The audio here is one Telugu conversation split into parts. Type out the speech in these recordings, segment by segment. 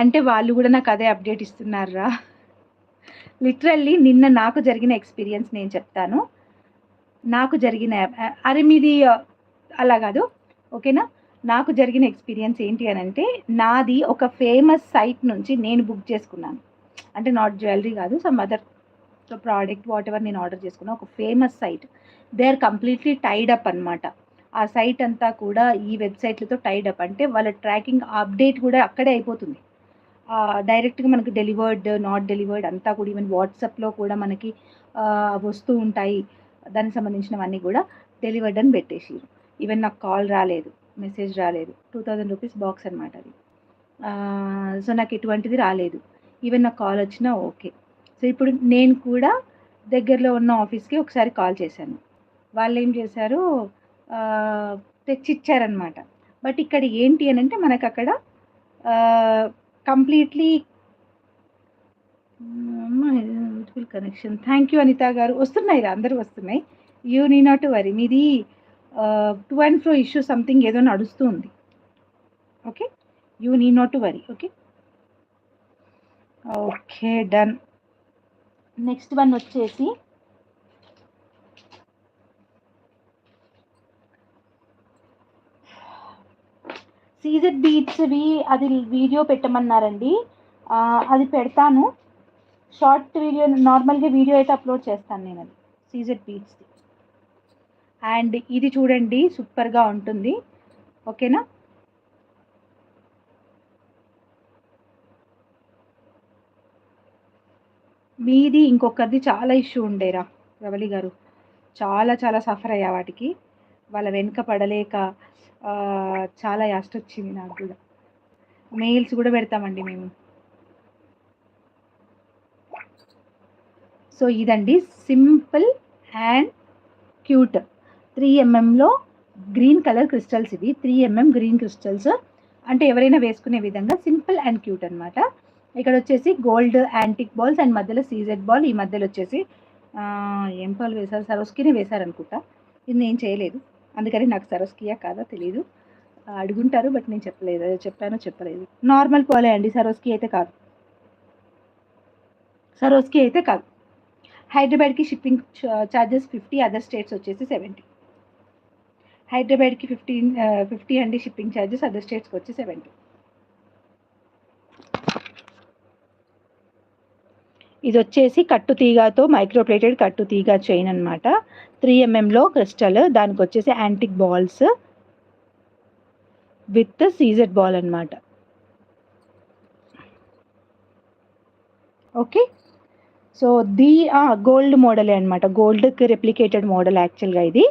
అంటే వాళ్ళు కూడా నాకు అదే అప్డేట్ ఇస్తున్నారా? లిటరల్లీ నిన్న నాకు జరిగిన ఎక్స్పీరియన్స్ నేను చెప్తాను. నాకు జరిగిన అరే మీది అలా కాదు, ఓకేనా? నాకు జరిగిన ఎక్స్పీరియన్స్ ఏంటి అనంటే, నాది ఒక ఫేమస్ సైట్ నుంచి నేను బుక్ చేసుకున్నాను. అంటే నాట్ జ్యువెలరీ కాదు, some other product whatever నేను ఆర్డర్ చేసుకున్నా. ఒక famous site, they are completely tied up అనమాట. ఆ సైట్ అంతా కూడా ఈ వెబ్సైట్లతో టైడ్ అప్. అంటే వాళ్ళ ట్రాకింగ్ అప్డేట్ కూడా అక్కడే అయిపోతుంది. డైరెక్ట్గా మనకి డెలివర్డ్, నాట్ డెలివర్డ్ అంతా కూడా, ఈవెన్ వాట్సాప్లో కూడా మనకి వస్తూ ఉంటాయి. దానికి సంబంధించినవన్నీ కూడా డెలివర్డ్ అని పెట్టేసిరు. ఈవెన్ నాకు కాల్ రాలేదు, మెసేజ్ రాలేదు. 2000 రూపీస్ బాక్స్ అనమాట అది. సో నాకు ఎటువంటిది రాలేదు. ఈవెన్ నాకు కాల్ వచ్చినా ఓకే. సో ఇప్పుడు నేను కూడా దగ్గరలో ఉన్న ఆఫీస్కి ఒకసారి కాల్ చేశాను. వాళ్ళు ఏం చేశారు, తెచ్చిచ్చారనమాట. బట్ ఇక్కడ ఏంటి అని అంటే, మనకు అక్కడ completely beautiful connection. Thank you Anitha గారు. వస్తున్నాయి రా, అందరూ వస్తున్నాయి. You need not to worry. మీది to and fro issue something ఏదో నడుస్తూ ఉంది. Okay, you need not to worry. Okay okay, done. Next one వచ్చేసి సీజెడ్ బీట్స్వి, అది వీడియో పెట్టమన్నారండి. అది పెడతాను, షార్ట్ వీడియో. నార్మల్గా వీడియో అయితే అప్లోడ్ చేస్తాను నేను అది సీజెడ్ బీట్స్ది. అండ్ ఇది చూడండి, సూపర్గా ఉంటుంది. ఓకేనా? మీది ఇంకొకరిది చాలా ఇష్యూ ఉండేరా రవళి గారు, చాలా చాలా సఫర్ అయ్యా వాటికి. వాళ్ళ వెనుక పడలేక చాలా యాస్ట్ వచ్చింది నాకు కూడా. మెయిల్స్ కూడా పెడతామండి మేము. సో ఇదండి simple and cute 3mm green colour crystals. ఇవి 3mm గ్రీన్ క్రిస్టల్స్, అంటే ఎవరైనా వేసుకునే విధంగా సింపుల్ అండ్ క్యూట్ అనమాట. ఇక్కడ వచ్చేసి గోల్డ్ యాంటిక్ బాల్స్ అండ్ మధ్యలో సీజెడ్ బాల్. ఈ మధ్యలో వచ్చేసి ఏం పాలు వేశారు, సరోస్కినే వేశారనుకుంటా. ఇది నేను చేయలేదు, అందుకని నాకు సరోస్కియా కాదా తెలీదు. అడుగుంటారు బట్ నేను చెప్పలేదు, చెప్పానో చెప్పలేదు. నార్మల్ పాలే అండి, సరోస్కి అయితే కాదు. సరోస్కి అయితే కాదు. హైదరాబాద్కి షిప్పింగ్ ఛార్జెస్ 50, అదర్ స్టేట్స్ వచ్చేసి 70. హైదరాబాద్కి 50 అండి షిప్పింగ్ ఛార్జెస్, అదర్ స్టేట్స్కి వచ్చి 70. ఇది వచ్చేసి కట్టు తీగతో మైక్రోప్లేటెడ్ కట్టు తీగ చైన్ అనమాట. 3mm క్రిస్టల్, దానికి వచ్చేసి antique balls with CZ ball అనమాట. ఓకే, సో గోల్డ్ మోడలే అనమాట, గోల్డ్కి రెప్లికేటెడ్ మోడల్ యాక్చువల్గా ఇది.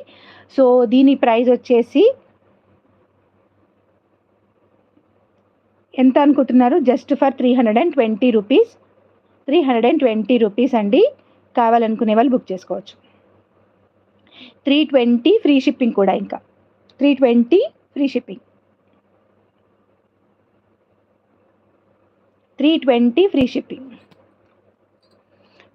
సో దీని ప్రైస్ వచ్చేసి ఎంత అనుకుంటున్నారు? Just for 320 rupees. 320 రూపీస్ అండి. కావాలనుకునే వాళ్ళు బుక్ చేసుకోవచ్చు. 320 ఫ్రీ షిప్పింగ్ కూడా, ఇంకా 320 free shipping. 320 free shipping,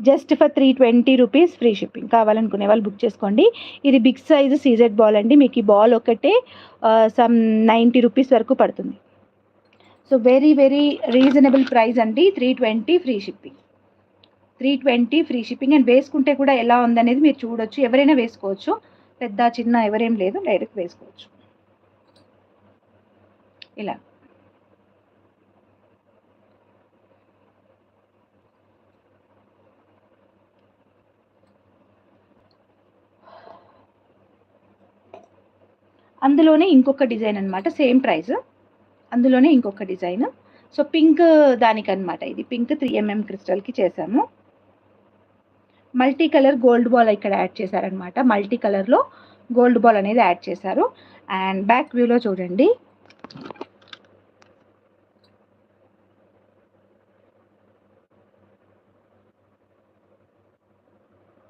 just for 320 rupees free shipping. కావాలనుకునే వాళ్ళు బుక్ చేసుకోండి. ఇది బిగ్ సైజు సీజెడ్ బాల్ అండి. మీకు ఈ బాల్ ఒకటే సమ్ 90 రూపీస్ వరకు పడుతుంది. So very very reasonable price అండి. 320 free shipping. 320 free shipping. And వేసుకుంటే కూడా ఎలా ఉందనేది మీరు చూడొచ్చు. ఎవరైనా వేసుకోవచ్చు, పెద్ద చిన్న ఎవరేం లేదు, డైరెక్ట్ వేసుకోవచ్చు ఇలా. అందులోనే ఇంకొక డిజైన్ అనమాట, సేమ్ ప్రైస్, అందులోనే ఇంకొక డిజైన్. So pink దానికనమాట. ఇది పింక్ 3mm క్రిస్టల్కి చేశాము. మల్టీ కలర్ గోల్డ్ బాల్ ఇక్కడ యాడ్ చేశారనమాట. మల్టీ కలర్లో గోల్డ్ బాల్ అనేది యాడ్ చేశారు. అండ్ బ్యాక్ వ్యూలో చూడండి,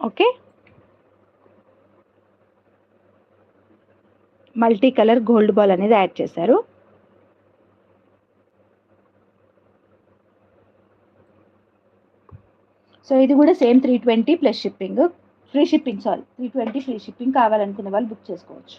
okay, multi colour gold ball అనేది యాడ్ చేశారు. సో ఇది కూడా same 320 plus shipping, free shipping, sorry 320 free shipping. కావాలనుకునే వాళ్ళు బుక్ చేసుకోవచ్చు.